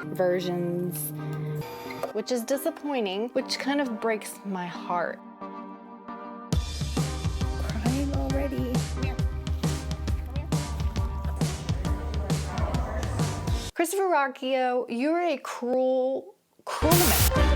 versions, which is disappointing, which kind of breaks my heart. Crying already. Christopher Rocchio, you're a cruel man.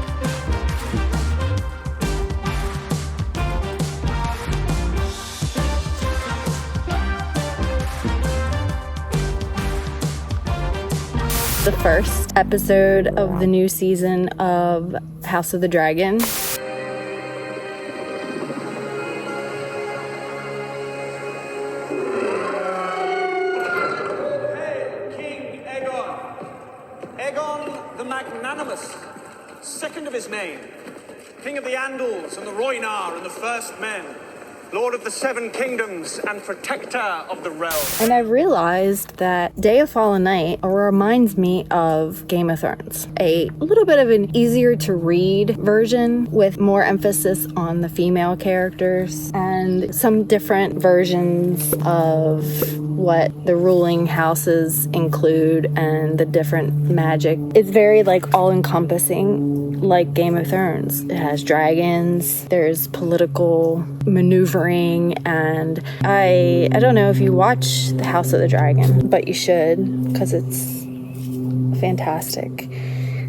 The first episode of the new season of House of the Dragon. Hail King Aegon! Aegon the Magnanimous, second of his name, King of the Andals and the Rhoynar and the First Men, Lord of the Seven Kingdoms and Protector of the Realm. And I realized that Day of Fallen Night reminds me of Game of Thrones. A little bit of an easier to read version with more emphasis on the female characters and some different versions of what the ruling houses include and the different magic. It's very like all-encompassing, like Game of Thrones. It has dragons, there's political maneuvering, and I don't know if you watch The House of the Dragon, but you should, because it's fantastic.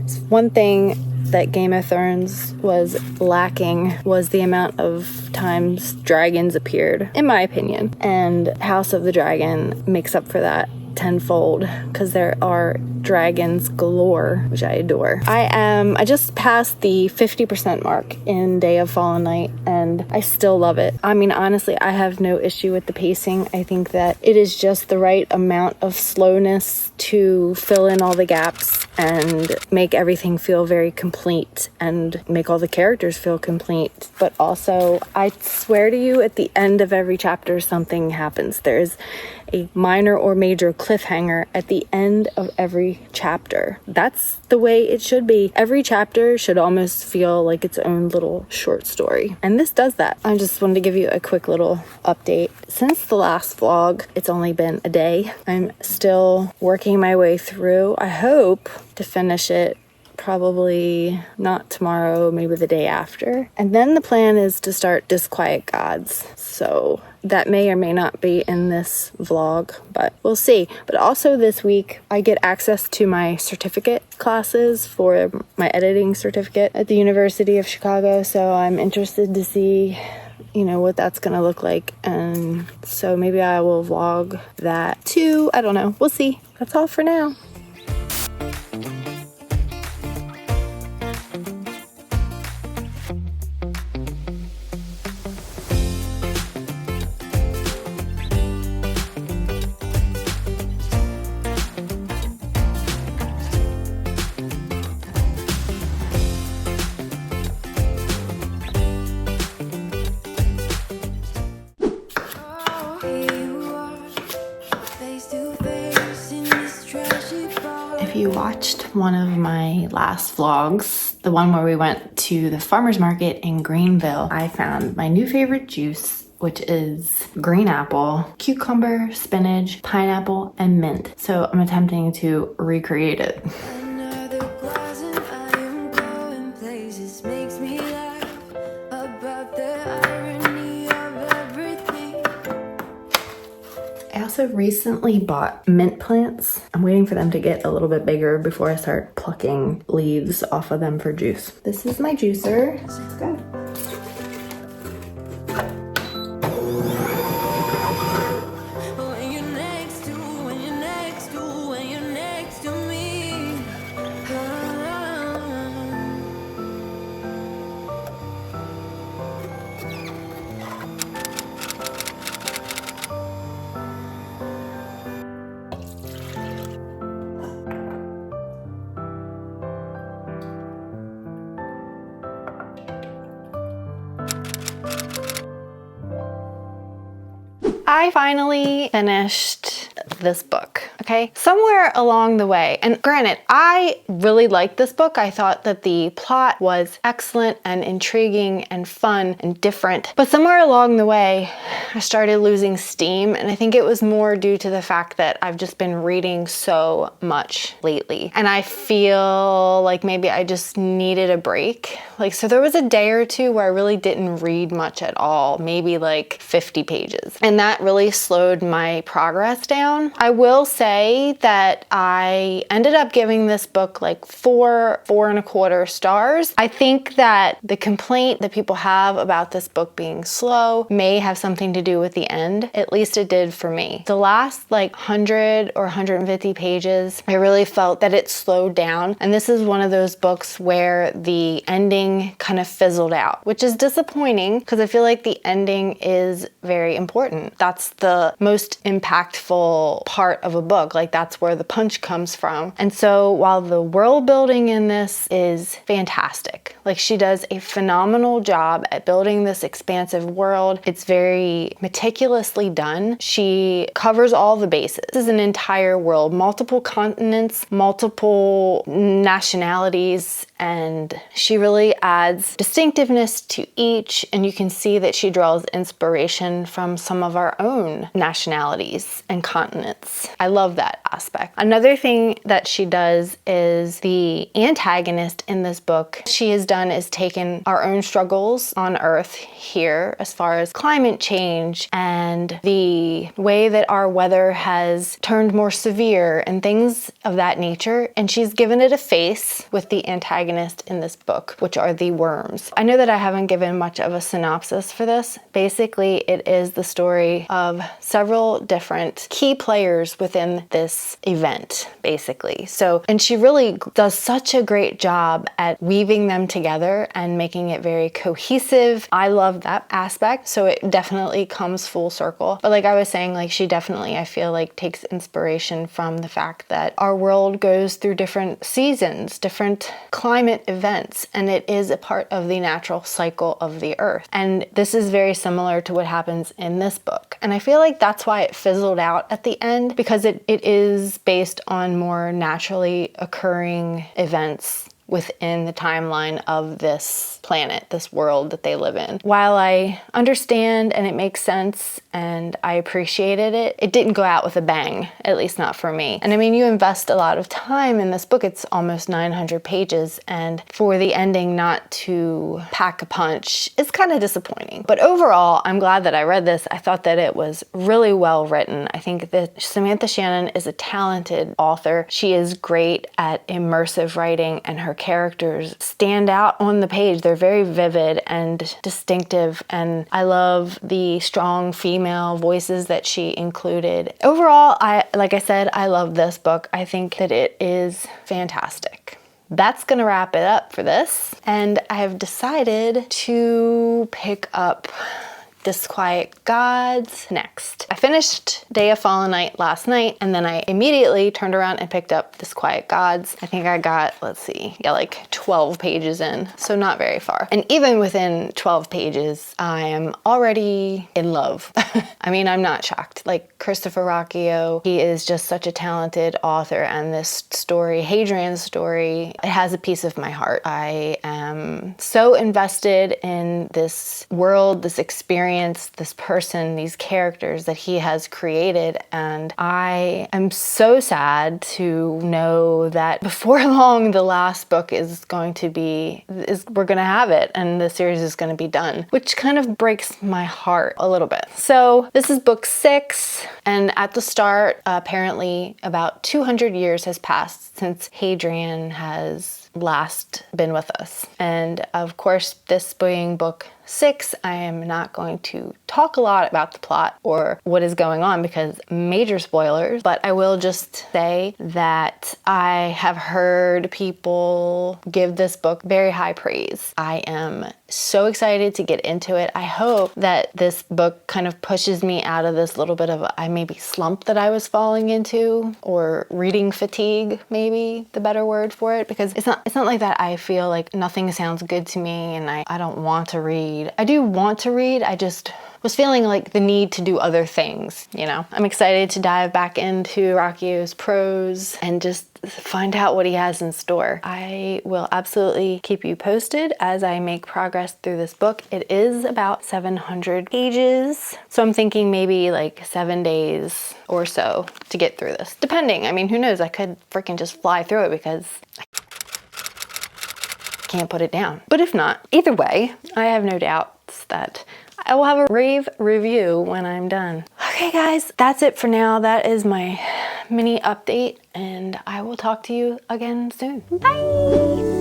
It's one thing that Game of Thrones was lacking was the amount of times dragons appeared, in my opinion. And House of the Dragon makes up for that tenfold because there are dragons galore, which I adore. I just passed the 50% mark in Day of Fallen Night and I still love it. I mean, honestly, I have no issue with the pacing. I think that it is just the right amount of slowness to fill in all the gaps and make everything feel very complete and make all the characters feel complete. But also, I swear to you, at the end of every chapter, something happens. There's a minor or major cliffhanger at the end of every chapter. That's the way it should be. Every chapter should almost feel like its own little short story. And this does that. I just wanted to give you a quick little update. Since the last vlog, it's only been a day. I'm still working my way through. I hope to finish it probably not tomorrow, maybe the day after. And then the plan is to start Disquiet Gods. So that may or may not be in this vlog, but we'll see. But also this week, I get access to my certificate classes for my editing certificate at the University of Chicago. So I'm interested to see, you know, what that's gonna look like. And so maybe I will vlog that too. I don't know. We'll see. That's all for now. If you watched one of my last vlogs, the one where we went to the farmer's market in Greenville, I found my new favorite juice, which is green apple, cucumber, spinach, pineapple, and mint. So I'm attempting to recreate it. I also recently bought mint plants. I'm waiting for them to get a little bit bigger before I start plucking leaves off of them for juice. This is my juicer. Let's go. I finally finished this book. Okay, somewhere along the way, and granted, I really liked this book. I thought that the plot was excellent and intriguing and fun and different, but somewhere along the way, I started losing steam, and I think it was more due to the fact that I've just been reading so much lately, and I feel like maybe I just needed a break. Like, so there was a day or two where I really didn't read much at all, maybe like 50 pages, and that really slowed my progress down. I will say that I ended up giving this book like 4.25 stars. I think that the complaint that people have about this book being slow may have something to do with the end. At least it did for me. The last like 100 or 150 pages, I really felt that it slowed down. And this is one of those books where the ending kind of fizzled out, which is disappointing because I feel like the ending is very important. That's the most impactful part of a book. Like, that's where the punch comes from. And so while the world building in this is fantastic, like, she does a phenomenal job at building this expansive world. It's very meticulously done. She covers all the bases. This is an entire world, multiple continents, multiple nationalities, and she really adds distinctiveness to each, and you can see that she draws inspiration from some of our own nationalities and continents. I love that aspect. Another thing that she does is the antagonist in this book, she has done is taken our own struggles on Earth here as far as climate change and the way that our weather has turned more severe and things of that nature, and she's given it a face with the antagonist in this book, which are the worms. I know that I haven't given much of a synopsis for this. Basically, it is the story of several different key players within this event, basically. So, and she really does such a great job at weaving them together and making it very cohesive. I love that aspect. So it definitely comes full circle. But like I was saying, like, she definitely, I feel like, takes inspiration from the fact that our world goes through different seasons, different climate events, and it is a part of the natural cycle of the earth. And this is very similar to what happens in this book. And I feel like that's why it fizzled out at the end, because it is based on more naturally occurring events within the timeline of this planet, this world that they live in. While I understand and it makes sense and I appreciated it, it didn't go out with a bang, at least not for me. And I mean, you invest a lot of time in this book. It's almost 900 pages, and for the ending not to pack a punch is kind of disappointing. But overall, I'm glad that I read this. I thought that it was really well written. I think that Samantha Shannon is a talented author. She is great at immersive writing, and her characters stand out on the page. They're very vivid and distinctive, and I love the strong female voices that she included. Overall, like I said, I love this book. I think that it is fantastic. That's gonna wrap it up for this, and I have decided to pick up Disquiet Gods next. I finished Day of Fallen Night last night, and then I immediately turned around and picked up Disquiet Gods. I think I got, let's see, yeah, like 12 pages in, so not very far. And even within 12 pages, I am already in love. I mean, I'm not shocked. Like, Christopher Rocchio, he is just such a talented author, and this story, Hadrian's story, it has a piece of my heart. I am so invested in this world, this experience, this person, these characters that he has created, and I am so sad to know that before long the last book is going to be, we're going to have it, and the series is going to be done, which kind of breaks my heart a little bit. So this is book 6, and at the start, apparently about 200 years has passed since Hadrian has last been with us. And of course, this being book 6, I am not going to talk a lot about the plot or what is going on because major spoilers, but I will just say that I have heard people give this book very high praise. I am so excited to get into it. I hope that this book kind of pushes me out of this little bit of a maybe slump that I was falling into, or reading fatigue, maybe the better word for it, because it's not like that I feel like nothing sounds good to me and I don't want to read. I do want to read, I just was feeling like the need to do other things, you know. I'm excited to dive back into Rocchio's prose and just find out what he has in store. I will absolutely keep you posted as I make progress through this book. It is about 700 pages, so I'm thinking maybe like 7 days or so to get through this. Depending, I mean, who knows? I could freaking just fly through it because I can't put it down. But if not, either way, I have no doubts that I will have a rave review when I'm done. Okay guys, that's it for now. That is my mini update, and I will talk to you again soon. Bye!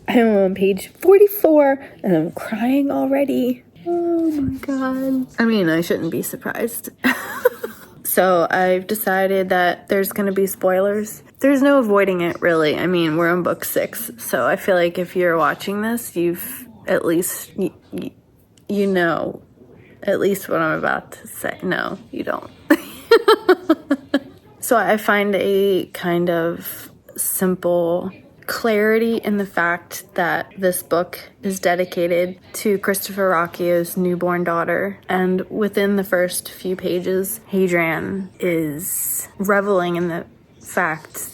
I'm on page 44 and I'm crying already. Oh my god. I mean, I shouldn't be surprised. So I've decided that there's gonna be spoilers. There's no avoiding it, really. I mean, we're on book 6, so I feel like if you're watching this, you've at least, you know at least what I'm about to say. No, you don't. So I find a kind of simple clarity in the fact that this book is dedicated to Christopher Rocchio's newborn daughter, and within the first few pages, Hadrian is reveling in the fact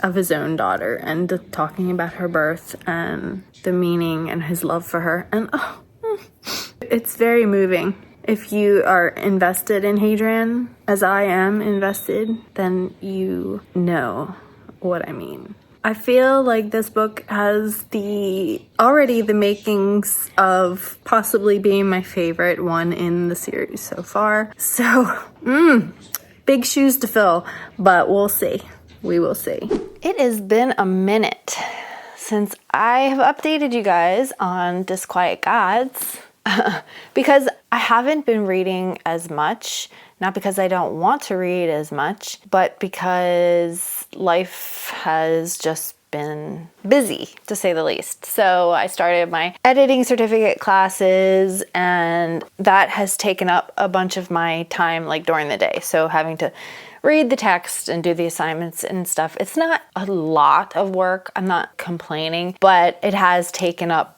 of his own daughter and talking about her birth and the meaning and his love for her, and it's very moving. If you are invested in Hadrian, as I am invested, then you know what I mean. I feel like this book has already the makings of possibly being my favorite one in the series so far. So, big shoes to fill, but we'll see. We will see. It has been a minute since I have updated you guys on Disquiet Gods because I haven't been reading as much. Not because I don't want to read as much, but because life has just been busy, to say the least. So I started my editing certificate classes, and that has taken up a bunch of my time, like during the day. So having to read the text and do the assignments and stuff, it's not a lot of work. I'm not complaining, but it has taken up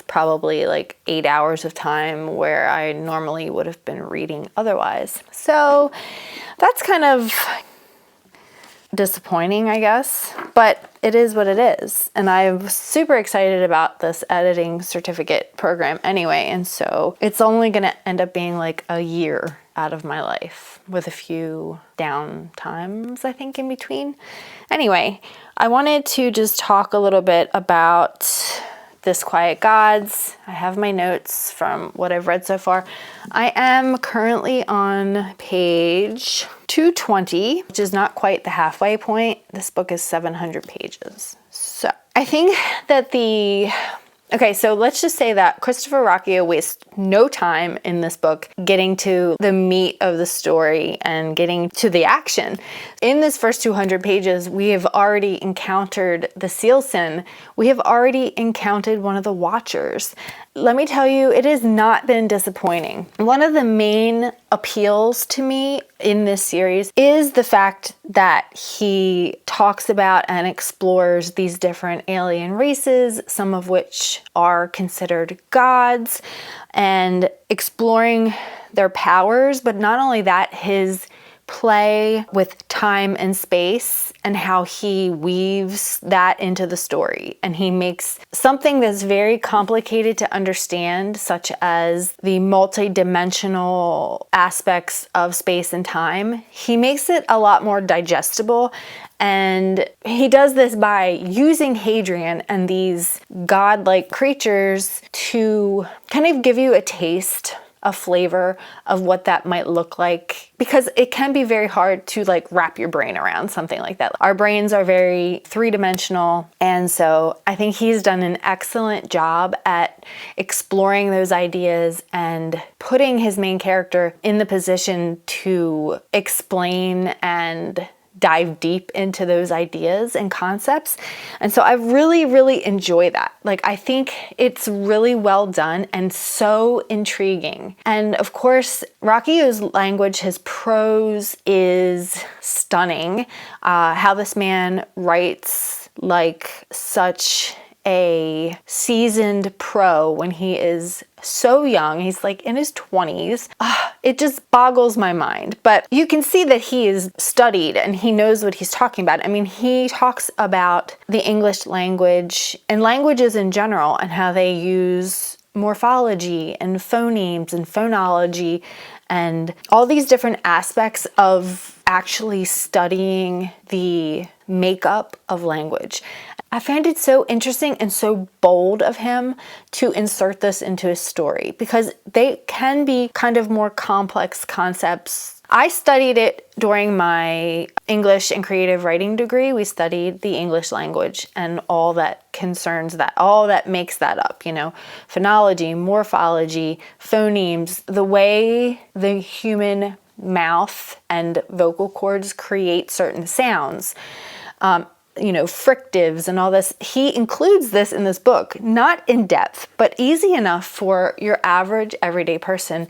probably like 8 hours of time where I normally would have been reading otherwise. So that's kind of disappointing, I guess, but it is what it is. And I'm super excited about this editing certificate program anyway. And so it's only going to end up being like a year out of my life with a few down times, I think, in between. Anyway, I wanted to just talk a little bit about Disquiet Gods. I have my notes from what I've read so far. I am currently on page 220, which is not quite the halfway point. This book is 700 pages. So I think that so let's just say that Christopher Rocchio wastes no time in this book getting to the meat of the story and getting to the action. In this first 200 pages, we have already encountered the Sealson. We have already encountered one of the Watchers. Let me tell you, it has not been disappointing. One of the main appeals to me in this series is the fact that he talks about and explores these different alien races, some of which are considered gods, and exploring their powers. But not only that, his play with time and space and how he weaves that into the story. And he makes something that's very complicated to understand, such as the multi-dimensional aspects of space and time. He makes it a lot more digestible. And he does this by using Hadrian and these godlike creatures to kind of give you a taste a flavor of what that might look like, because it can be very hard to like wrap your brain around something like that. Our brains are very three-dimensional, and so I think he's done an excellent job at exploring those ideas and putting his main character in the position to explain and dive deep into those ideas and concepts. And so I really, really enjoy that. Like, I think it's really well done and so intriguing. And of course, Rakio's language, his prose is stunning. How this man writes like such a seasoned pro when he is so young. He's like in his 20s. It just boggles my mind. But you can see that he is studied and he knows what he's talking about. I mean, he talks about the English language and languages in general and how they use morphology and phonemes and phonology and all these different aspects of actually studying the makeup of language. I find it so interesting and so bold of him to insert this into his story, because they can be kind of more complex concepts. I studied it during my English and creative writing degree. We studied the English language and all that concerns that, all that makes that up, you know, phonology, morphology, phonemes, the way the human mouth and vocal cords create certain sounds. You know, fricatives and all this. He includes this in this book, not in depth, but easy enough for your average everyday person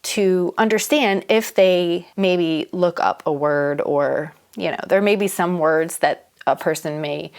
to understand if they maybe look up a word, or, you know, there may be some words that a person may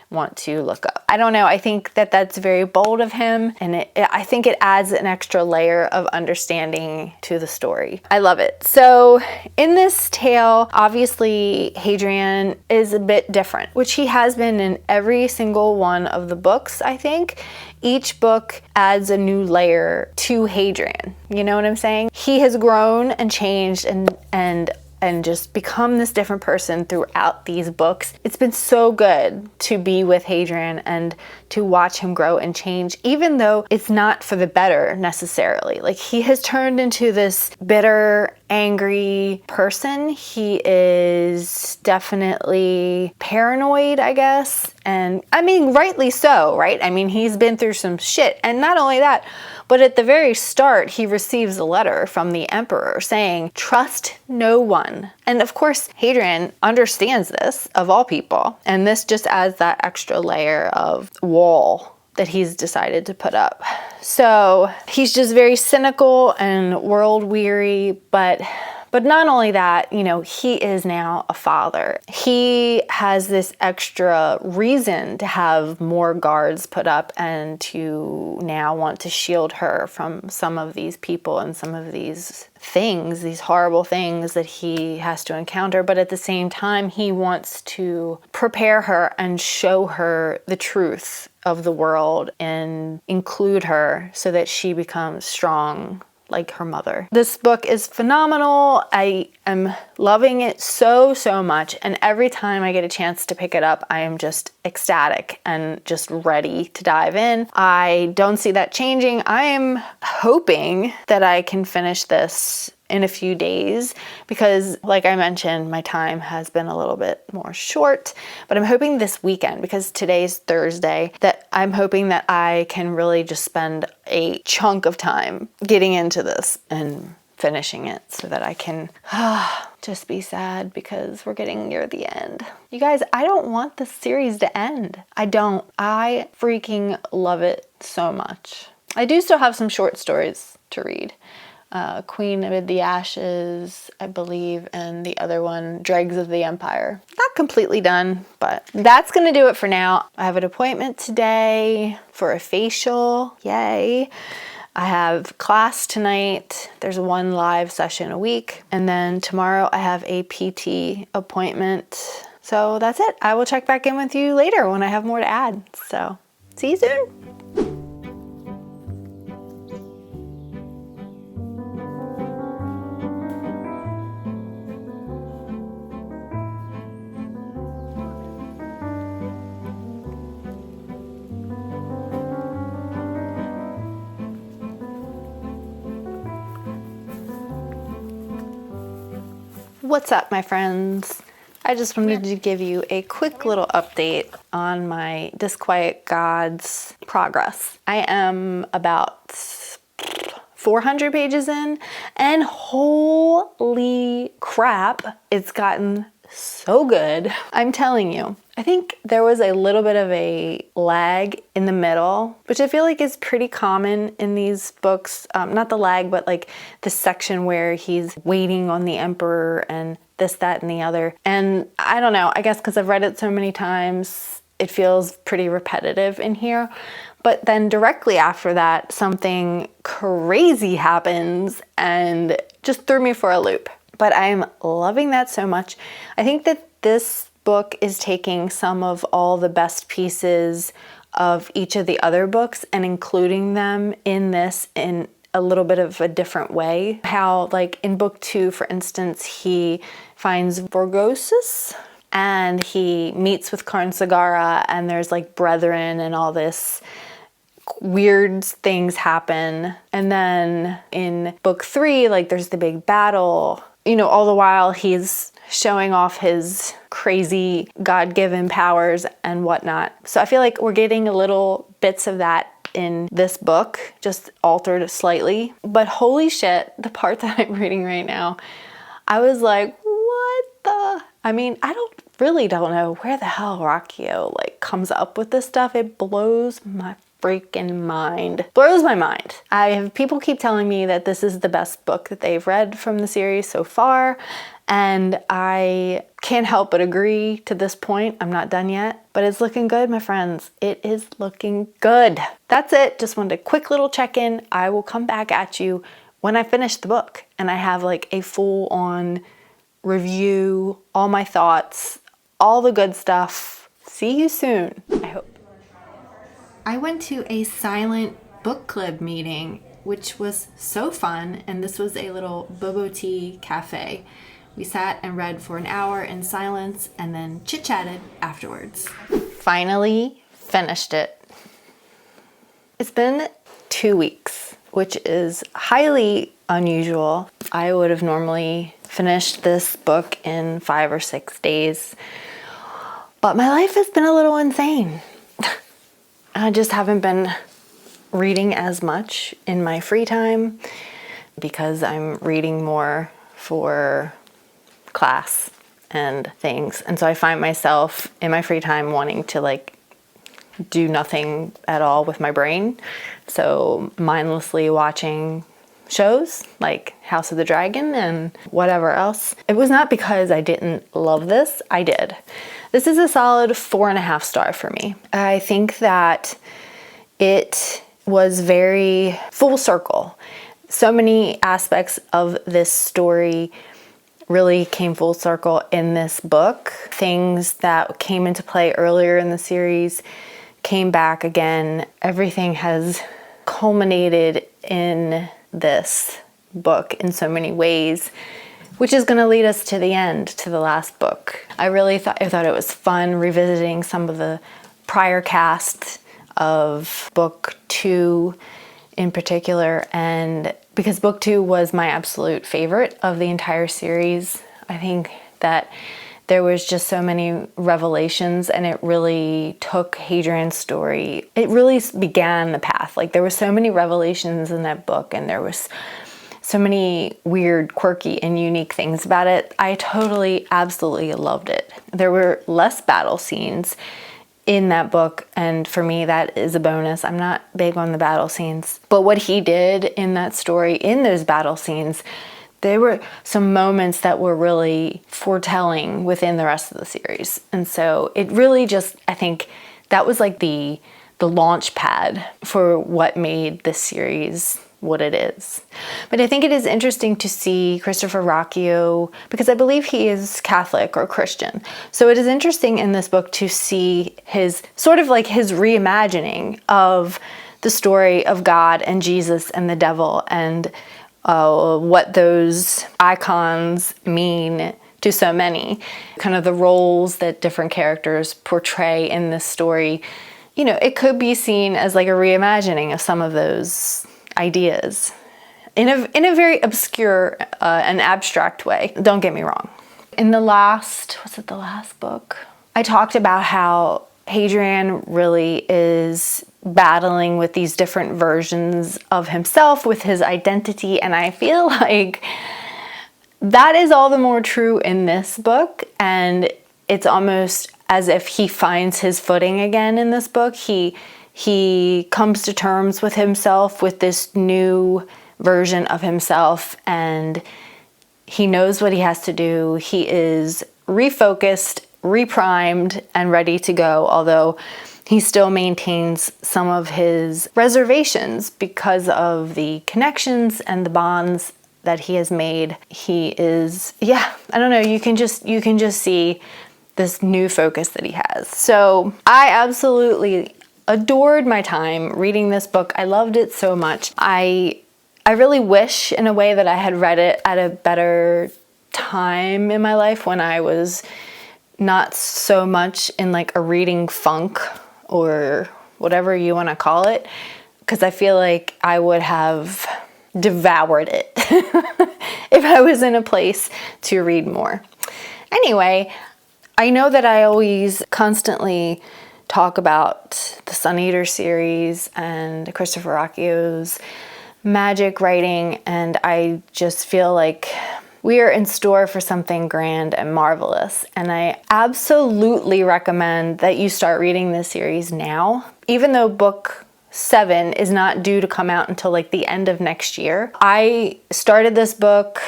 want to look up. I don't know. I think that that's very bold of him, and I think it adds an extra layer of understanding to the story. I love it. So in this tale, obviously Hadrian is a bit different, which he has been in every single one of the books, I think. Each book adds a new layer to Hadrian. You know what I'm saying? He has grown and changed and just become this different person throughout these books. It's been so good to be with Hadrian and to watch him grow and change, even though it's not for the better necessarily. Like, he has turned into this bitter, angry person. He is definitely paranoid, I guess. And I mean, rightly so, right? I mean, he's been through some shit. And not only that, but at the very start, he receives a letter from the emperor saying, trust no one. And of course, Hadrian understands this, of all people. And this just adds that extra layer of wall that he's decided to put up. So he's just very cynical and world weary, but not only that, you know, he is now a father. He has this extra reason to have more guards put up and to now want to shield her from some of these people and some of these things, these horrible things that he has to encounter. But at the same time, he wants to prepare her and show her the truth of the world and include her so that she becomes strong like her mother. This book is phenomenal. I am loving it so much, and every time I get a chance to pick it up, I am just ecstatic and just ready to dive in. I don't see that changing. I am hoping that I can finish this in a few days because, like I mentioned, my time has been a little bit more short, but I'm hoping this weekend, because today's Thursday, that I'm hoping that I can really just spend a chunk of time getting into this and finishing it so that I can just be sad because we're getting near the end. You guys, I don't want this series to end. I don't. I freaking love it so much. I do still have some short stories to read. Queen Amid the Ashes, I believe, and the other one, Dregs of the Empire. Not completely done, but that's gonna do it for now. I have an appointment today for a facial. Yay. I have class tonight. There's one live session a week. And then tomorrow I have a PT appointment. So that's it. I will check back in with you later when I have more to add. So see you soon. What's up, my friends? I just wanted to give you a quick little update on my Disquiet Gods progress. I am about 400 pages in, and holy crap, it's gotten so good. I'm telling you. I think there was a little bit of a lag in the middle, which I feel like is pretty common in these books. Not the lag, but like the section where he's waiting on the emperor and this, that, and the other. And I don't know, I guess because I've read it so many times, it feels pretty repetitive in here. But then directly after that, something crazy happens and just threw me for a loop. But I'm loving that so much. I think that this book is taking some of all the best pieces of each of the other books and including them in this in a little bit of a different way. How, like in book 2, for instance, he finds Vorgosis and he meets with Karnsagara, and there's like brethren and all this weird things happen. And then in book 3, like there's the big battle. You know, all the while he's showing off his crazy God-given powers and whatnot. So I feel like we're getting a little bits of that in this book, just altered slightly. But holy shit, the part that I'm reading right now, I was like, what the? I mean, I don't know where the hell Rocchio like comes up with this stuff. It blows my freaking mind. Blows my mind. People keep telling me that this is the best book that they've read from the series so far, and I can't help but agree to this point. I'm not done yet, but it's looking good, my friends. It is looking good. That's it. Just wanted a quick little check-in. I will come back at you when I finish the book and I have like a full-on review, all my thoughts, all the good stuff. See you soon, I hope. I went to a silent book club meeting, which was so fun, and this was a little boba tea cafe. We sat and read for an hour in silence and then chit-chatted afterwards. Finally finished it. It's been 2 weeks, which is highly unusual. I would have normally finished this book in 5 or 6 days, but my life has been a little insane. I just haven't been reading as much in my free time because I'm reading more for class and things. And so I find myself in my free time wanting to like do nothing at all with my brain. So mindlessly watching shows like House of the Dragon and whatever else. It was not because I didn't love this. I did. This is a solid 4.5 star for me. I think that it was very full circle. So many aspects of this story really came full circle in this book. Things that came into play earlier in the series came back again. Everything has culminated in this book in so many ways, which is going to lead us to the end, to the last book. I thought it was fun revisiting some of the prior cast of book 2 in particular, and because book 2 was my absolute favorite of the entire series. I think that there was just so many revelations, and it really took Hadrian's story. It really began the path. Like there were so many revelations in that book, and there was so many weird, quirky, and unique things about it. I totally, absolutely loved it. There were less battle scenes in that book, and for me, that is a bonus. I'm not big on the battle scenes, but what he did in that story, in those battle scenes, there were some moments that were really foretelling within the rest of the series. And so it really just, I think that was like the launch pad for what made this series what it is. But I think it is interesting to see Christopher Rocchio, because I believe he is Catholic or Christian. So it is interesting in this book to see his sort of like his reimagining of the story of God and Jesus and the devil, and what those icons mean to so many, kind of the roles that different characters portray in this story. You know, it could be seen as like a reimagining of some of those ideas in a very obscure and abstract way. Don't get me wrong. In the last book? I talked about how Hadrian really is battling with these different versions of himself, with his identity, and I feel like that is all the more true in this book, and it's almost as if he finds his footing again in this book. He comes to terms with himself, with this new version of himself, and he knows what he has to do. He is refocused, reprimed, and ready to go, although he still maintains some of his reservations because of the connections and the bonds that he has made. He is, I don't know, you can just see this new focus that he has. So I absolutely adored my time reading this book. I loved it so much. I really wish in a way that I had read it at a better time in my life, when I was not so much in like a reading funk or whatever you want to call it, because I feel like I would have devoured it if I was in a place to read more. Anyway, I know that I always constantly talk about the Sun Eater series and Christopher Ruocchio's magic writing, and I just feel like we are in store for something grand and marvelous, and I absolutely recommend that you start reading this series now. Even though book 7 is not due to come out until like the end of next year, I started this book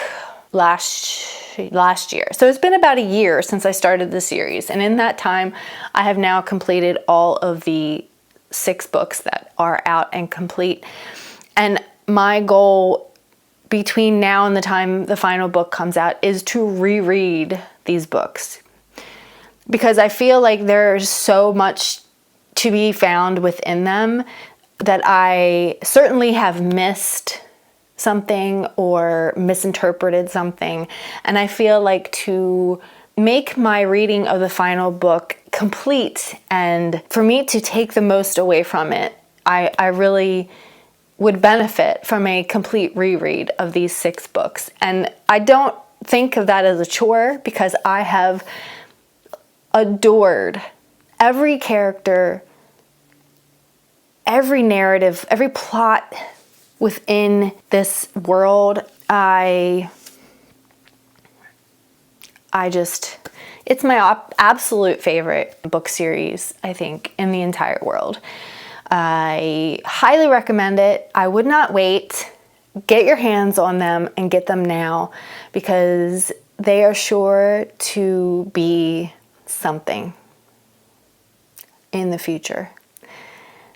last year. So it's been about a year since I started the series, and in that time I have now completed all of the 6 books that are out and complete. And my goal between now and the time the final book comes out is to reread these books, because I feel like there's so much to be found within them that I certainly have missed something or misinterpreted something. And I feel like to make my reading of the final book complete and for me to take the most away from it, I really would benefit from a complete reread of these 6 books. And I don't think of that as a chore, because I have adored every character, every narrative, every plot within this world. It's my absolute favorite book series, I think, in the entire world. I highly recommend it. I would not wait. Get your hands on them and get them now, because they are sure to be something in the future.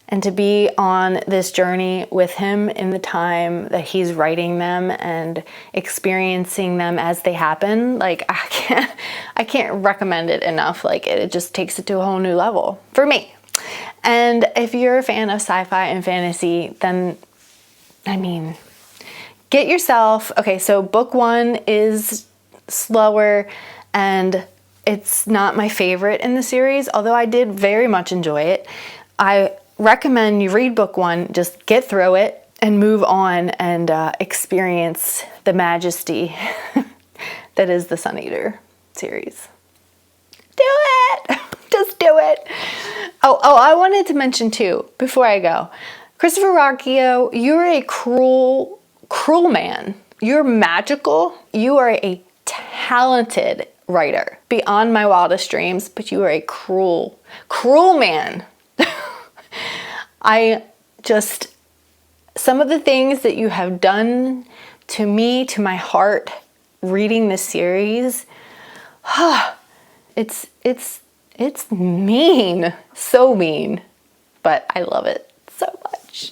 And to be on this journey with him in the time that he's writing them and experiencing them as they happen, like I can't recommend it enough. Like it just takes it to a whole new level for me. And if you're a fan of sci-fi and fantasy, then, I mean, get yourself, okay, so book 1 is slower and it's not my favorite in the series, although I did very much enjoy it. I recommend you read book 1, just get through it and move on and experience the majesty that is the Sun Eater series. Do it! Just do it! Oh, I wanted to mention too, before I go, Christopher Ruocchio, you're a cruel man. You're magical. You are a talented writer beyond my wildest dreams, but you are a cruel man. Some of the things that you have done to me, to my heart, reading this series, it's mean, so mean, but I love it so much.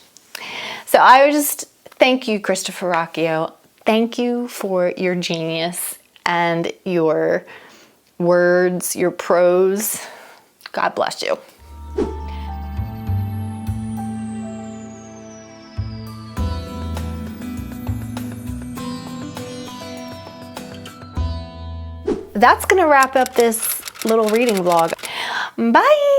So I would just thank you, Christopher Ruocchio. Thank you for your genius and your words, your prose. God bless you. That's gonna wrap up this little reading vlog. Bye!